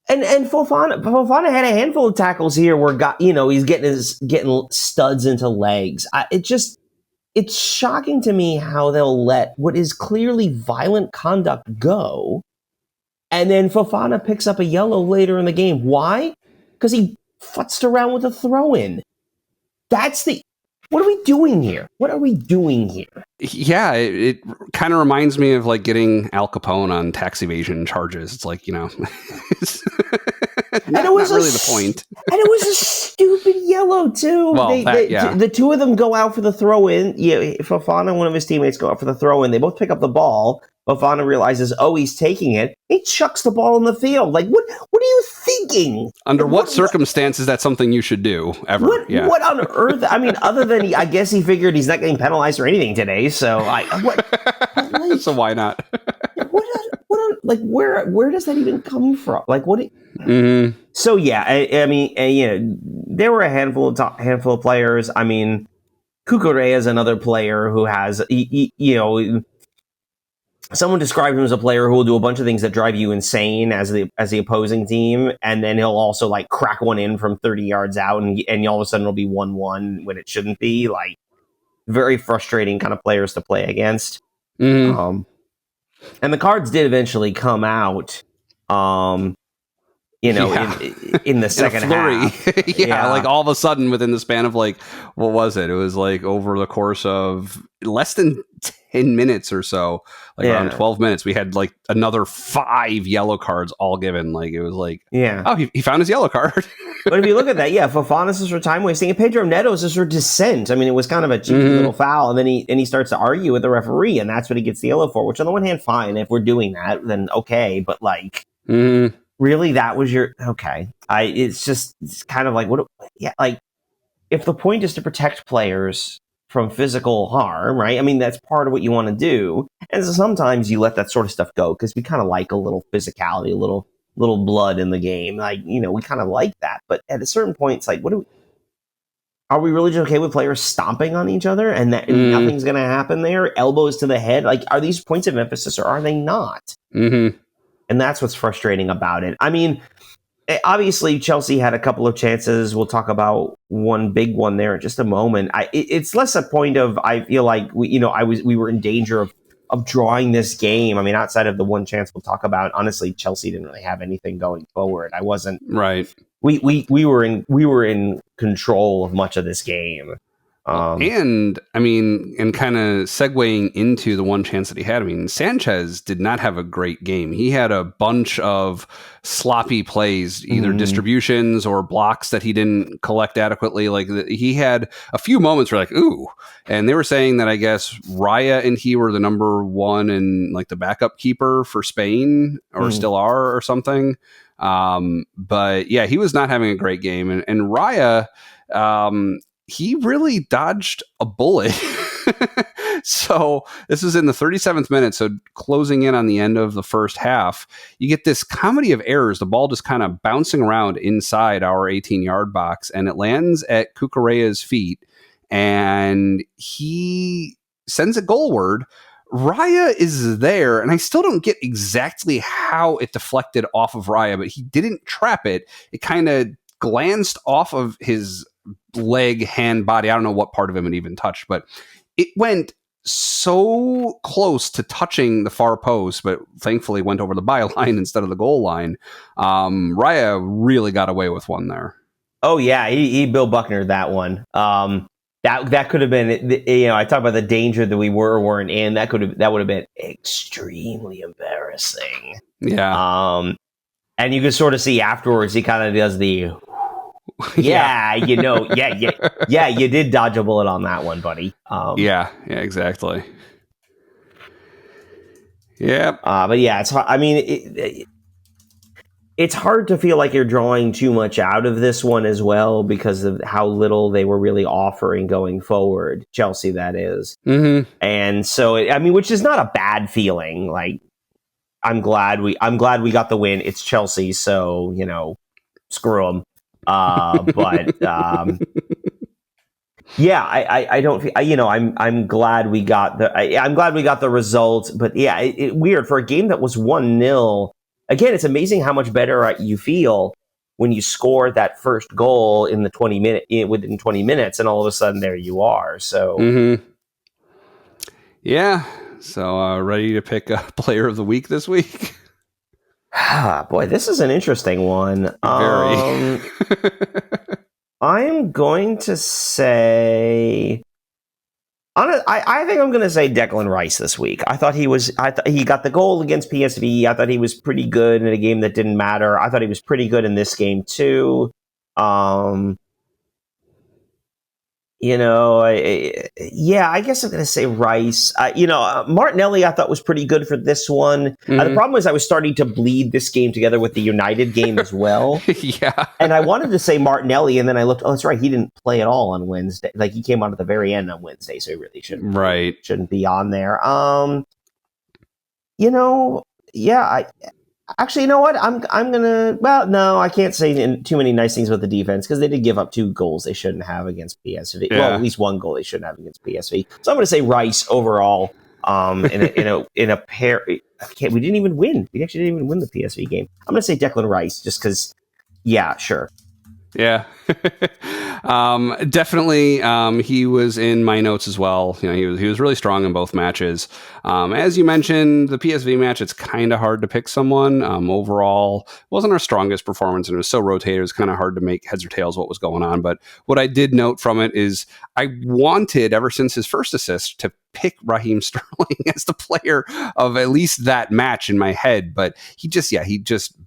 And Fofana had a handful of tackles here where he's getting studs into legs. It's shocking to me how they'll let what is clearly violent conduct go. And then Fofana picks up a yellow later in the game. Why? Because he futzed around with a throw-in. What are we doing here? Yeah, it kind of reminds me of like getting Al Capone on tax evasion charges. It's like, not really the point. And it was a stupid yellow, too. Well, the two of them go out for the throw-in. Yeah, Fofana and one of his teammates go out for the throw-in. They both pick up the ball. Fofana realizes, he's taking it. He chucks the ball in the field. Like, what are you thinking? Under what circumstances is that something you should do ever? What on earth? I mean, other than I guess he figured he's not getting penalized or anything today. So so why not? Where does that even come from? Like, what? So yeah, I mean, there were a handful of players. I mean, Cucurella is another player who has, someone described him as a player who will do a bunch of things that drive you insane as the opposing team, and then he'll also like crack one in from 30 yards out, and all of a sudden it'll be 1-1 when it shouldn't be. Like, very frustrating kind of players to play against. And the cards did eventually come out. In the second half. Like all of a sudden within the span of like, what was it? It was like over the course of less than 10 minutes or so, like around 12 minutes, we had like another 5 yellow cards all given. Like it was like, he found his yellow card. But if you look at that, Fofana's is for time wasting, and Pedro Neto's is for dissent. I mean, it was kind of a cheeky little foul, and then he starts to argue with the referee, and that's what he gets the yellow for. Which on the one hand, fine. If we're doing that, then okay. But like, really, that was your okay? It's kind of like what? Yeah, like if the point is to protect players from physical harm, right? I mean, that's part of what you want to do, and so sometimes you let that sort of stuff go because we kind of like a little physicality, a little blood in the game. Like, we kind of like that. But at a certain point, it's like, are we really just okay with players stomping on each other and that nothing's going to happen there? Elbows to the head? Like, are these points of emphasis or are they not? And that's what's frustrating about it. I mean, obviously, Chelsea had a couple of chances. We'll talk about one big one there in just a moment. It's less a point of, I feel like, we were in danger of drawing this game. I mean, outside of the one chance we'll talk about, honestly, Chelsea didn't really have anything going forward. I wasn't right. We were in control of much of this game. And kind of segueing into the one chance that he had, I mean, Sanchez did not have a great game. He had a bunch of sloppy plays, either distributions or blocks that he didn't collect adequately. Like he had a few moments where like, ooh, and they were saying that I guess Raya and he were the number one and like the backup keeper for Spain or still are or something. But yeah, he was not having a great game. And Raya, he really dodged a bullet. So this is in the 37th minute. So closing in on the end of the first half, you get this comedy of errors. The ball just kind of bouncing around inside our 18-yard box, and it lands at Cucurella's feet, and he sends it goalward. Raya is there, and I still don't get exactly how it deflected off of Raya, but he didn't trap it. It kind of glanced off of his leg, hand, body. I don't know what part of him it even touched, but it went so close to touching the far post, but thankfully went over the byline instead of the goal line. Raya really got away with one there. Oh yeah, he Bill Buckner that one. That could have been, I talk about the danger that we weren't in. That would have been extremely embarrassing. Yeah. And you could sort of see afterwards he kind of does the you did dodge a bullet on that one, buddy. Yeah, exactly. Yeah. But yeah, it's hard. I mean, it's hard to feel like you're drawing too much out of this one as well because of how little they were really offering going forward. Chelsea, that is. Mm-hmm. And so, which is not a bad feeling. Like, I'm glad we got the win. It's Chelsea, so screw them. But yeah, I don't. I'm glad we got the result. But yeah, it weird for a game that was 1-0. Again, it's amazing how much better you feel when you score that first goal in the within 20 minutes, and all of a sudden there you are. So, mm-hmm. Yeah. So ready to pick a player of the week this week? Boy, this is an interesting one. Very. I'm going to say, I think I'm going to say Declan Rice this week. I thought he got the goal against PSV. I thought he was pretty good in a game that didn't matter. I thought he was pretty good in this game too. I guess I'm going to say Rice. Martinelli I thought was pretty good for this one. Mm-hmm. The problem was I was starting to bleed this game together with the United game as well. Yeah. And I wanted to say Martinelli, and then I looked, oh, that's right, he didn't play at all on Wednesday. Like, he came on at the very end on Wednesday, so he really shouldn't be on there. Actually, you know what? I'm gonna. Well, no, I can't say too many nice things about the defense because they did give up 2 goals they shouldn't have against PSV. Yeah. Well, at least 1 goal they shouldn't have against PSV. So I'm gonna say Rice overall. In a pair. We didn't even win. We actually didn't even win the PSV game. I'm gonna say Declan Rice just because. Yeah, sure. Yeah. Definitely. He was in my notes as well. He was really strong in both matches. As you mentioned, the PSV match, it's kind of hard to pick someone. Overall, wasn't our strongest performance, and it was so rotated. It was kind of hard to make heads or tails what was going on. But what I did note from it is I wanted, ever since his first assist, to pick Raheem Sterling as the player of at least that match in my head. But he just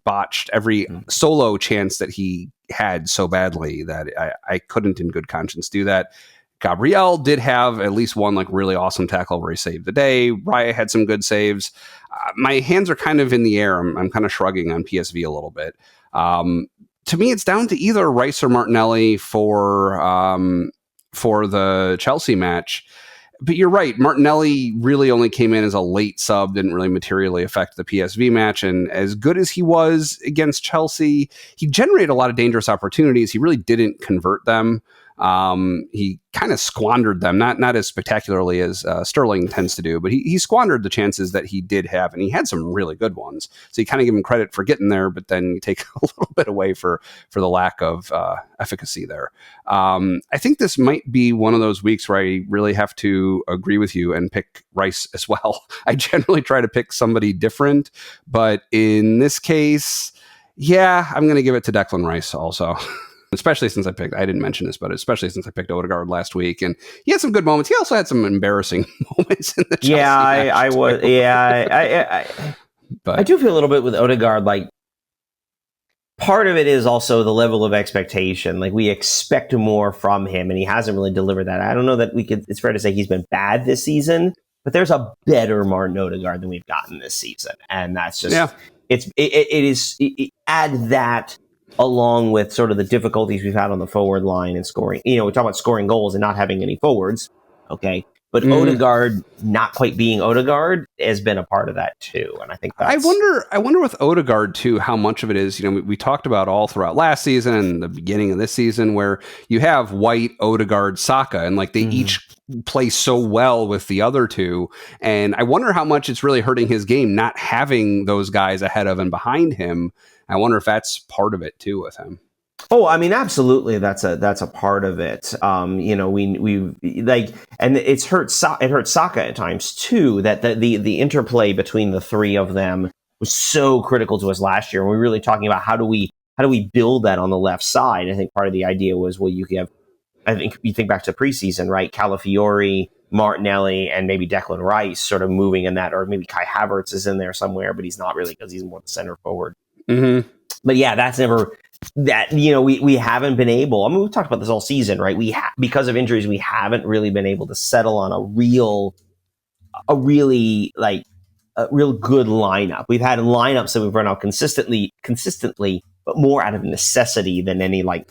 botched every solo chance that he had so badly that I couldn't in good conscience do that. Gabriel did have at least one really awesome tackle where he saved the day. Raya had some good saves. My hands are kind of in the air. I'm kind of shrugging on PSV a little bit. To me, it's down to either Rice or Martinelli for the Chelsea match. But you're right. Martinelli really only came in as a late sub, didn't really materially affect the PSV match. And as good as he was against Chelsea, he generated a lot of dangerous opportunities. He really didn't convert them. He kind of squandered them, not as spectacularly as Sterling tends to do, but he squandered the chances that he did have, and he had some really good ones. So you kind of give him credit for getting there, but then you take a little bit away for the lack of efficacy there. I think this might be one of those weeks where I really have to agree with you and pick Rice as well. I generally try to pick somebody different, but in this case, yeah, I'm going to give it to Declan Rice also. Especially since I didn't mention this, but especially since I picked Odegaard last week, and he had some good moments. He also had some embarrassing moments in the Chelsea match. I do feel a little bit with Odegaard, like, part of it is also the level of expectation. Like, we expect more from him, and he hasn't really delivered that. I don't know that it's fair to say he's been bad this season, but there's a better Martin Odegaard than we've gotten this season. And that's just, add that along with sort of the difficulties we've had on the forward line and scoring. We talk about scoring goals and not having any forwards. Okay. But Odegaard not quite being Odegaard has been a part of that too. And I think that's... I wonder with Odegaard too, how much of it is, we talked about all throughout last season and the beginning of this season where you have White, Odegaard, Saka, and like they each play so well with the other two. And I wonder how much it's really hurting his game, not having those guys ahead of and behind him. I wonder if that's part of it too with him. Oh, I mean, absolutely. That's a part of it. We like, and it hurt Saka at times too. That the interplay between the three of them was so critical to us last year. And we're really talking about how do we build that on the left side. I think part of the idea was, well, I think you think back to preseason, right? Calafiori, Martinelli, and maybe Declan Rice sort of moving in that, or maybe Kai Havertz is in there somewhere, but he's not really because he's more the center forward. Mm-hmm. But yeah, that's never that, we haven't been able, I mean, we've talked about this all season, right? Because of injuries, we haven't really been able to settle on a real good lineup. We've had lineups that we've run out consistently, but more out of necessity than any like,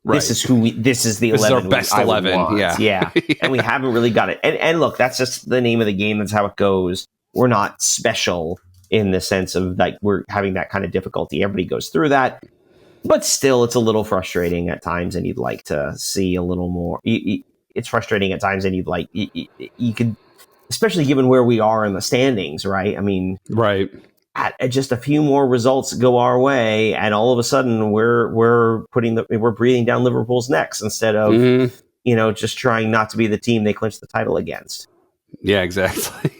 right. This is the 11. This is our best 11. Yeah. And we haven't really got it. And look, that's just the name of the game. That's how it goes. We're not special in the sense of like we're having that kind of difficulty. Everybody goes through that. But still, it's a little frustrating at times, and you'd like to see a little more. It's frustrating at times, and you'd like you could, especially given where we are in the standings, right? I mean, right. Just a few more results go our way, and all of a sudden we're breathing down Liverpool's necks instead of just trying not to be the team they clinched the title against. Yeah, exactly.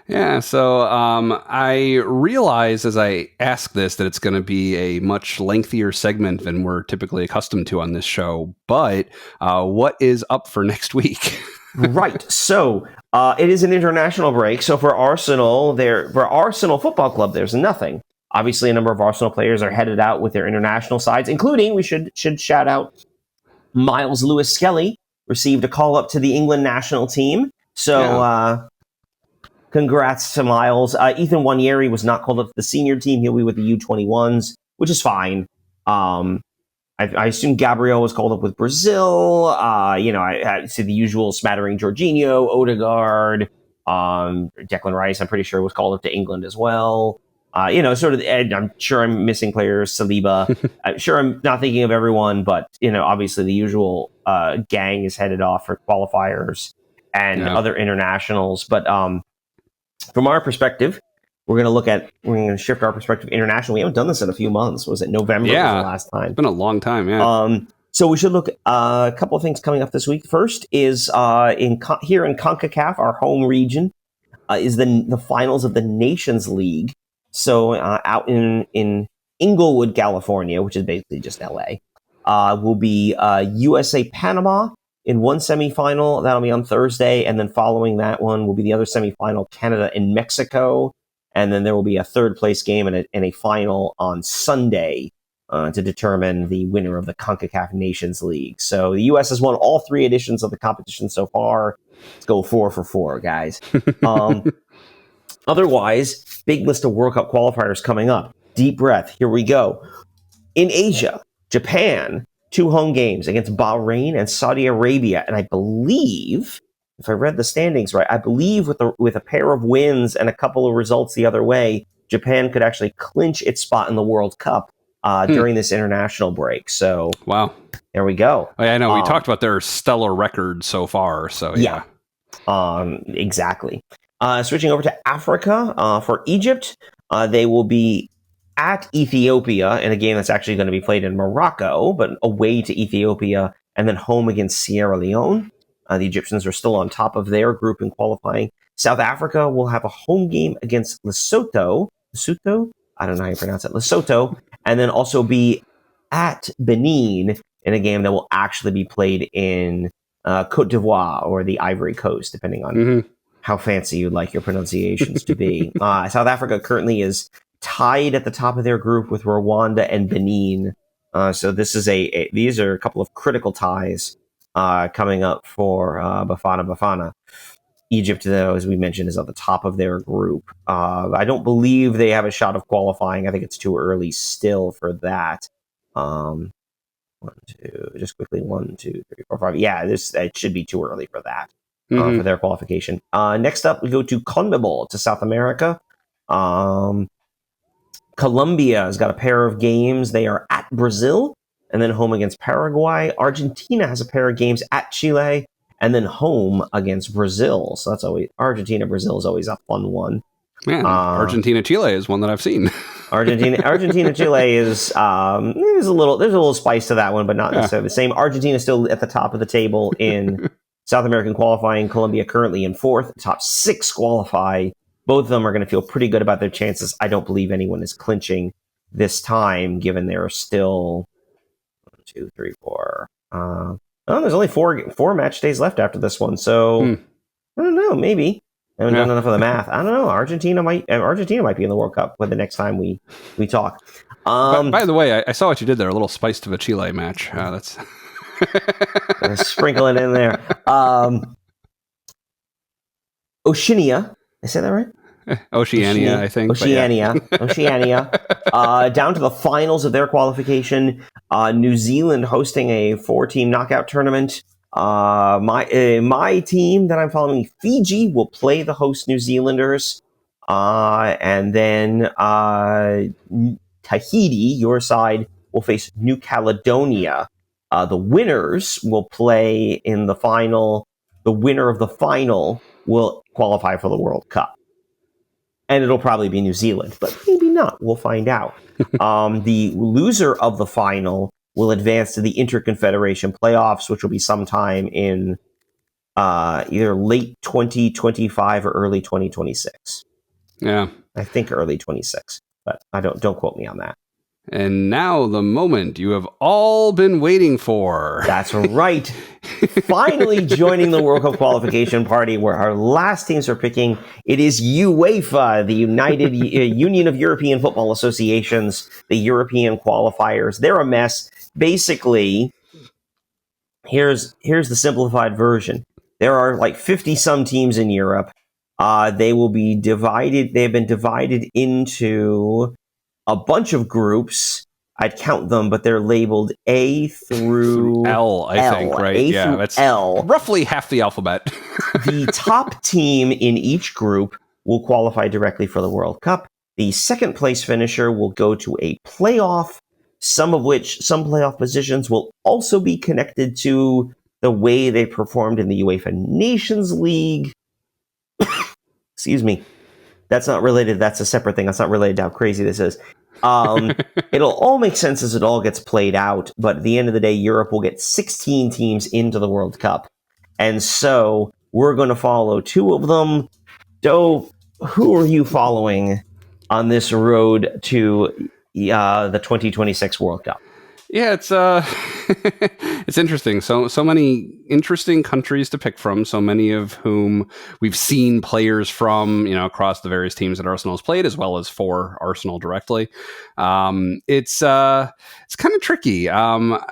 Yeah, so I realize as I ask this that it's going to be a much lengthier segment than we're typically accustomed to on this show. But what is up for next week? Right. So it is an international break. So for Arsenal Football Club, there's nothing. Obviously, a number of Arsenal players are headed out with their international sides, including, we should shout out, Miles Lewis-Skelly received a call up to the England national team. So congrats to Miles. Ethan Wanyeri was not called up to the senior team. He'll be with the U21s, which is fine. I assume Gabriel was called up with Brazil. I see the usual smattering: Jorginho, Odegaard, Declan Rice. I'm pretty sure was called up to England as well. Sort of. I'm sure I'm missing players. Saliba. I'm sure I'm not thinking of everyone, but obviously the usual gang is headed off for qualifiers and other internationals. But from our perspective, we're going to shift our perspective international. We haven't done this in a few months. Was it November was the last time? It's been a long time, yeah. So we should look at a couple of things coming up this week. First is here in CONCACAF, our home region, is the finals of the Nations League. So out in Inglewood, California, which is basically just LA, will be USA Panama in one semifinal. That'll be on Thursday, and then following that one will be the other semifinal, Canada and Mexico, and then there will be a third place game and a final on Sunday to determine the winner of the CONCACAF Nations League. So the U.S. has won all three editions of the competition so far. Let's go 4 for 4, guys. Otherwise, big list of World Cup qualifiers coming up. Deep breath. Here we go. In Asia, Japan, 2 home games against Bahrain and Saudi Arabia. And I believe, if I read the standings right, with a pair of wins and a couple of results the other way, Japan could actually clinch its spot in the World Cup during this international break. So, wow, there we go. Oh, yeah, I know we talked about their stellar record so far. So yeah. Exactly. Switching over to Africa for Egypt, they will be at Ethiopia in a game that's actually going to be played in Morocco, but away to Ethiopia, and then home against Sierra Leone. The Egyptians are still on top of their group in qualifying. South Africa will have a home game against Lesotho. Lesotho? I don't know how you pronounce it. Lesotho. And then also be at Benin in a game that will actually be played in Cote d'Ivoire or the Ivory Coast, depending on how fancy you'd like your pronunciations to be. South Africa currently is tied at the top of their group with Rwanda and Benin. So this is these are a couple of critical ties coming up for Bafana Bafana. Egypt, though, as we mentioned, is at the top of their group. I don't believe they have a shot of qualifying. I think it's too early still for that. Just quickly, 1, 2, 3, 4, 5. Yeah, it should be too early for that, for their qualification. Next up, we go to CONMEBOL, to South America. Colombia has got a pair of games. They are at Brazil and then home against Paraguay. Argentina has a pair of games at Chile and then home against Brazil. So that's always Argentina-Brazil is always a fun one. Man, Argentina-Chile is one that I've seen. Argentina-Chile is there's a little spice to that one, but not necessarily the same. Argentina still at the top of the table in South American qualifying. Colombia currently in fourth. Top 6 qualify. Both of them are going to feel pretty good about their chances. I don't believe anyone is clinching this time, given there are still 1, 2, 3, 4. There's only four match days left after this one, so I don't know. Maybe I haven't done enough of the math. I don't know. Argentina might be in the World Cup by the next time we talk. By the way, I saw what you did there. A little spice to the Chile match. That's sprinkle it in there. Oceania. I say that right? Oceania, I think. Oceania. Down to the finals of their qualification. New Zealand hosting a 4-team knockout tournament. My team that I'm following, Fiji, will play the host New Zealanders. And then Tahiti, your side, will face New Caledonia. The winners will play in the final. The winner of the final will qualify for the World Cup. And it'll probably be New Zealand, but maybe not. We'll find out. The loser of the final will advance to the Interconfederation playoffs, which will be sometime in either late 2025 or early 2026. Yeah. I think early 26, but don't quote me on that. And now the moment you have all been waiting for. That's right. Finally joining the World Cup qualification party where our last teams are picking. It is UEFA, the United Union of European Football Associations, the European qualifiers. They're a mess. Basically, here's the simplified version. There are like 50-some teams in Europe. They will be divided. They've been divided into a bunch of groups. I'd count them, but they're labeled A through L, I think, right? That's L. Roughly half the alphabet. The top team in each group will qualify directly for the World Cup. The second place finisher will go to a playoff, some playoff positions will also be connected to the way they performed in the UEFA Nations League. Excuse me. That's not related. That's a separate thing. That's not related to how crazy this is. It'll all make sense as it all gets played out. But at the end of the day, Europe will get 16 teams into the World Cup. And so we're going to follow 2 of them. Doe, who are you following on this road to the 2026 World Cup? Yeah, it's it's interesting. So many interesting countries to pick from. So many of whom we've seen players from, across the various teams that Arsenal has played, as well as for Arsenal directly. It's kind of tricky.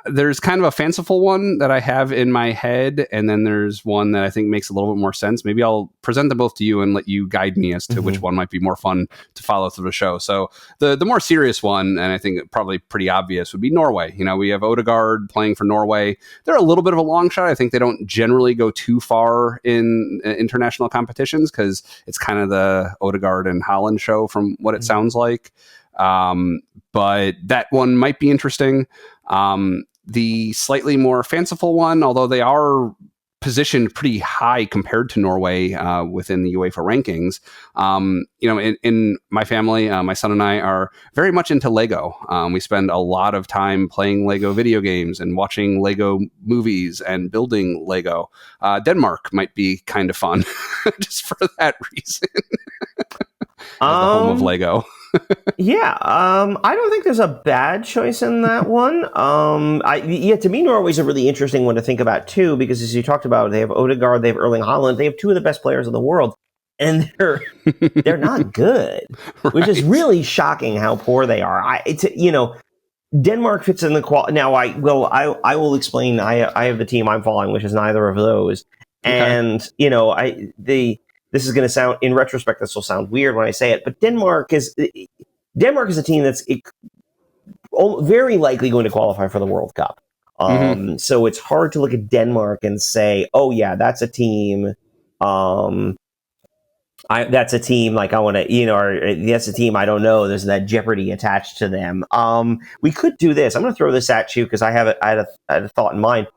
There's kind of a fanciful one that I have in my head, and then there's one that I think makes a little bit more sense. Maybe I'll present them both to you and let you guide me as to which one might be more fun to follow through the show. So the more serious one, and I think probably pretty obvious, would be Norway. We have Odegaard playing for Norway. They're a little bit of a long shot. I think they don't generally go too far in international competitions because it's kind of the Odegaard and Haaland show from what it sounds like. But that one might be interesting. The slightly more fanciful one, although they are positioned pretty high compared to Norway within the UEFA rankings. In my family, my son and I are very much into Lego. We spend a lot of time playing Lego video games and watching Lego movies and building Lego. Denmark might be kind of fun just for that reason. The home of Lego. I don't think there's a bad choice in that one. To me, Norway's a really interesting one to think about too, because as you talked about, they have Odegaard, they have Erling Haaland, they have 2 of the best players in the world, and they're not good, right. Which is really shocking how poor they are. Denmark fits in the now. I will explain. I have the team I'm following, which is neither of those. And, this is going to sound, in retrospect, this will sound weird when I say it, but Denmark is a team that's very likely going to qualify for the World Cup. So it's hard to look at Denmark and say, oh yeah, that's a team. That's a team like I want to, or that's a team I don't know. There's that jeopardy attached to them. We could do this. I'm going to throw this at you because I had a thought in mind.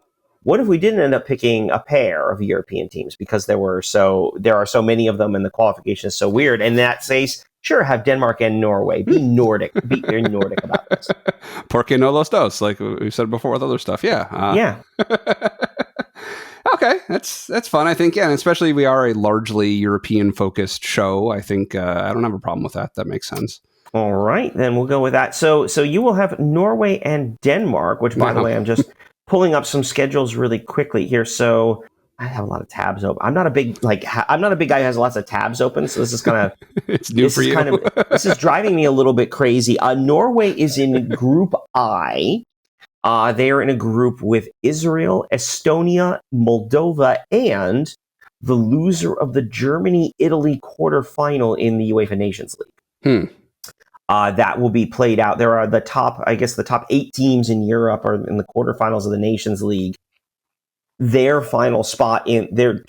What if we didn't end up picking a pair of European teams because there are so many of them and the qualification is so weird? And that says, sure, have Denmark and Norway. Be Nordic. Be Nordic about this. Porque no los dos, like we said before with other stuff. Yeah. Yeah. Okay, that's fun. I think, and especially we are a largely European-focused show. I think I don't have a problem with that. That makes sense. All right, then we'll go with that. So you will have Norway and Denmark, which, by the way, I'm just pulling up some schedules really quickly here. So I have a lot of tabs open. I'm not a big guy who has lots of tabs open. So this is kind of it's new for you. This is driving me a little bit crazy. Norway is in Group I. They are in a group with Israel, Estonia, Moldova, and the loser of the Germany-Italy quarterfinal in the UEFA Nations League. That will be played out. There are the top 8 teams in Europe are in the quarterfinals of the Nations League. Their final spot in their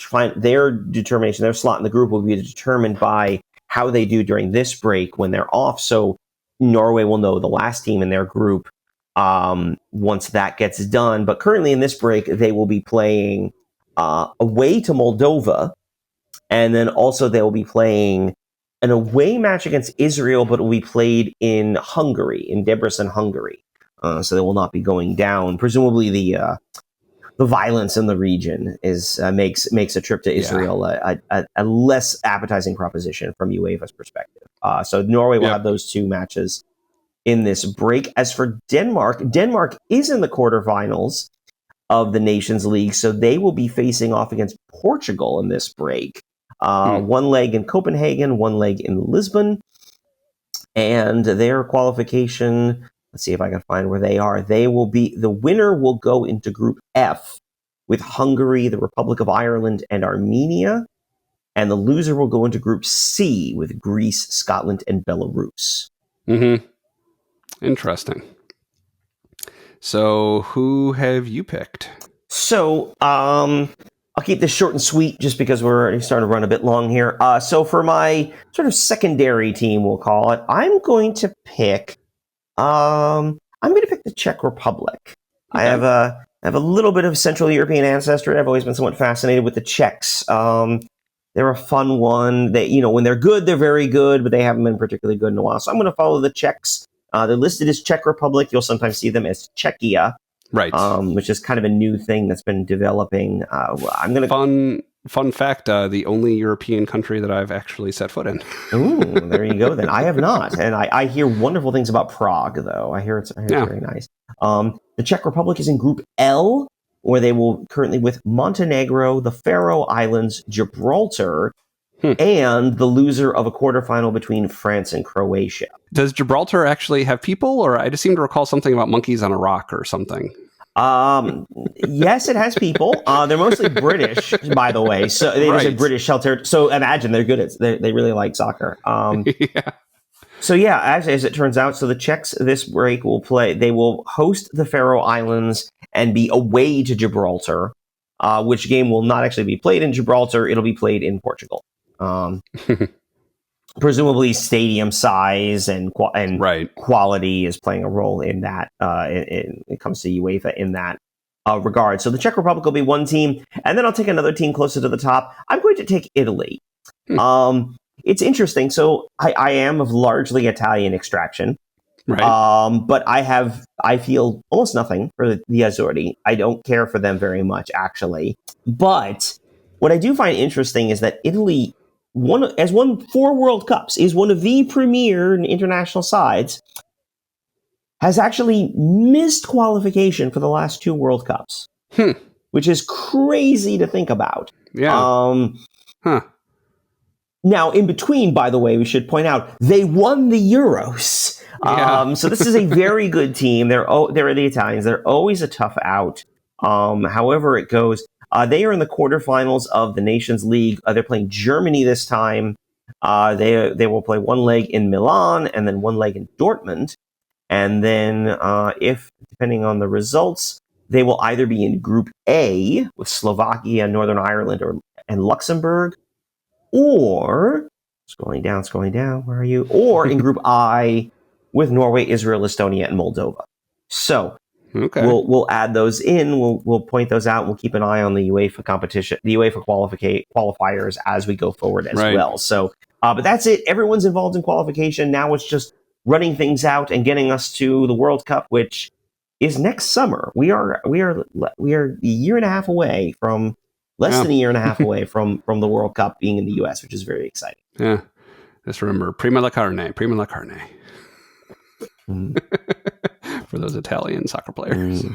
determination, their slot in the group will be determined by how they do during this break when they're off. So Norway will know the last team in their group once that gets done. But currently in this break, they will be playing away to Moldova, and then also they will be playing an away match against Israel, but it will be played in Hungary, in Debrecen, Hungary. So they will not be going down. Presumably the violence in the region makes a trip to Israel a less appetizing proposition from UEFA's perspective. So Norway will have those 2 matches in this break. As for Denmark is in the quarterfinals of the Nations League, so they will be facing off against Portugal in this break. 1 leg in Copenhagen, 1 leg in Lisbon, and their qualification. Let's see if I can find where they are. The winner will go into Group F with Hungary, the Republic of Ireland, and Armenia, and the loser will go into Group C with Greece, Scotland, and Belarus. Interesting. So, who have you picked? So, I'll keep this short and sweet just because we're already starting to run a bit long here. So, for my sort of secondary team, we'll call it, I'm going to pick the Czech Republic. Okay. I have a little bit of Central European ancestry. I've always been somewhat fascinated with the Czechs. They're a fun one. They, when they're good, they're very good, but they haven't been particularly good in a while. So I'm going to follow the Czechs. They're listed as Czech Republic. You'll sometimes see them as Czechia, right? Which is kind of a new thing that's been developing. I'm going to fun fact: the only European country that I've actually set foot in. Ooh, there you go. Then I have not, and I hear wonderful things about Prague, though. I hear it's very nice. The Czech Republic is in Group L, where they will currently with Montenegro, the Faroe Islands, Gibraltar, and the loser of a quarterfinal between France and Croatia. Does Gibraltar actually have people, or I just seem to recall something about monkeys on a rock or something? Yes, it has people. They're mostly British, by the way. So they just have British sheltered. So imagine they're good at they really like soccer. So yeah, as it turns out, so the Czechs this break will play. They will host the Faroe Islands and be away to Gibraltar, which game will not actually be played in Gibraltar. It'll be played in Portugal. Presumably stadium size and quality is playing a role in that. It comes to UEFA in that regard. So the Czech Republic will be one team, and then I'll take another team closer to the top. I'm going to take Italy. It's interesting. So I am of largely Italian extraction. Right. But I feel almost nothing for the Azzurri. I don't care for them very much, actually. But what I do find interesting is that Italy has won 4 World Cups, is one of the premier international sides, has actually missed qualification for the last 2 World Cups, which is crazy to think about. Yeah. Now, in between, by the way, we should point out, they won the Euros. So this is a very good team. They're the Italians. They're always a tough out. However it goes, They are in the quarterfinals of the Nations League. They're playing Germany this time. They will play one leg in Milan and then one leg in Dortmund. And then if, depending on the results, they will either be in Group A with Slovakia, Northern Ireland, and Luxembourg, or scrolling down, where are you? Or in Group I with Norway, Israel, Estonia, and Moldova. So we'll add those in. We'll point those out. We'll keep an eye on the UEFA competition, the UEFA qualifiers as we go forward as well. So, but that's it. Everyone's involved in qualification. Now it's just running things out and getting us to the World Cup, which is next summer. We are a year and a half away from. Less than a year and a half away from the World Cup being in the U.S., which is very exciting. Yeah. Just remember, prima la carne. For those Italian soccer players.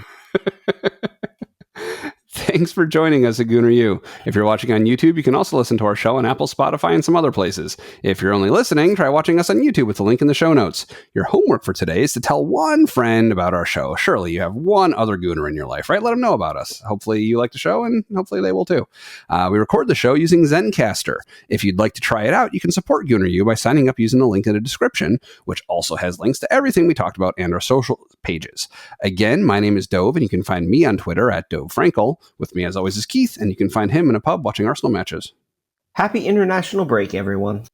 Thanks for joining us at Gooner U. If you're watching on YouTube, you can also listen to our show on Apple, Spotify, and some other places. If you're only listening, try watching us on YouTube with the link in the show notes. Your homework for today is to tell one friend about our show. Surely you have one other Gooner in your life, right? Let them know about us. Hopefully you like the show, and hopefully they will too. We record the show using Zencastr. If you'd like to try it out, you can support Gooner U by signing up using the link in the description, which also has links to everything we talked about and our social pages. Again, my name is Dove, and you can find me on Twitter at Dove Frankel. With me, as always, is Keith, and you can find him in a pub watching Arsenal matches. Happy international break, everyone.